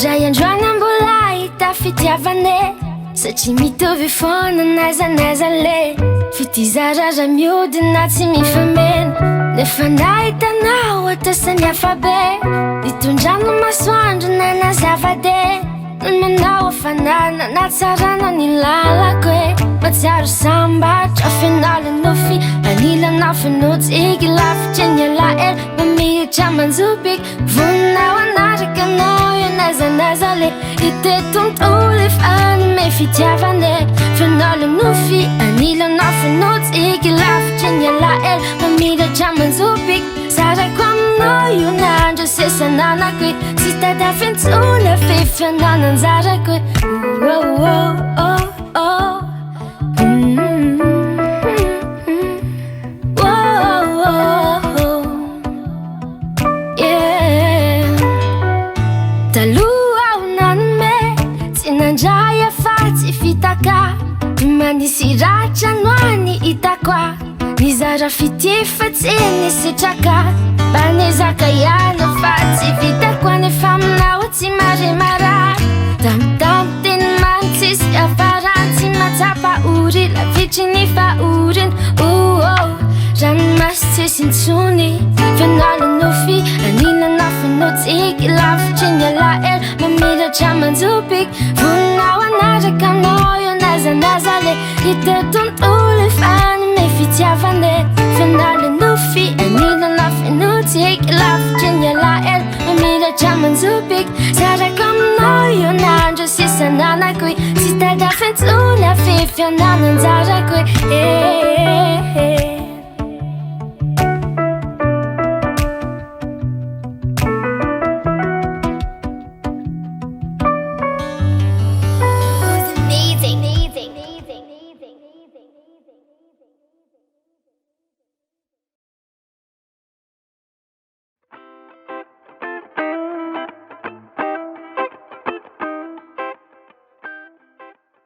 Indray androany mbola hita fitiavane satria mitovy foana n'aiza n'aiza le fitizarara miodina tsy mifamena nefa nahitanao atasany hafabe nitondrano masoandro nana zavade manao afanana na tsarana ny lalako e matsiaro sambatra fianala nofy anilana fanotsy iky lavitry ny alael mamihitra manjopiky voninao anaraka anao io n'aiza n'aiza le itetontolo efanome fitiavane fianala nofy anilana fanotsy iky lavitry ny alael mamihitra manjopiky sarako aminao io n'andro sesananako e tsy tadafintsona fifianananjarako e oh, oh, oh, oh. Taloha aho nanome tsy nandray afa-tsy fitaka manisy ratranoany hitako a nizara fitifa tsy nisitraka mba nizaka ihany fa tsy vitako anefa aminao tsy mare marary tamotamo teny mamy tsisy afarany tsy matsapa ory lavitry ny faoriny ranomasy tsisy intsony fianala nofy aninana fanotsy iky lavitry ny alael mamiratra manjopiky voninao anaraka anao io n'aiza n'aiza le itetontolo efanome fitiavane fianala nofy aninana fanotsy iky lavitry ny alael mamiratra manjopiky sarako aminao io n'andro sisananako e tsy tadafintsona fifianananjarako e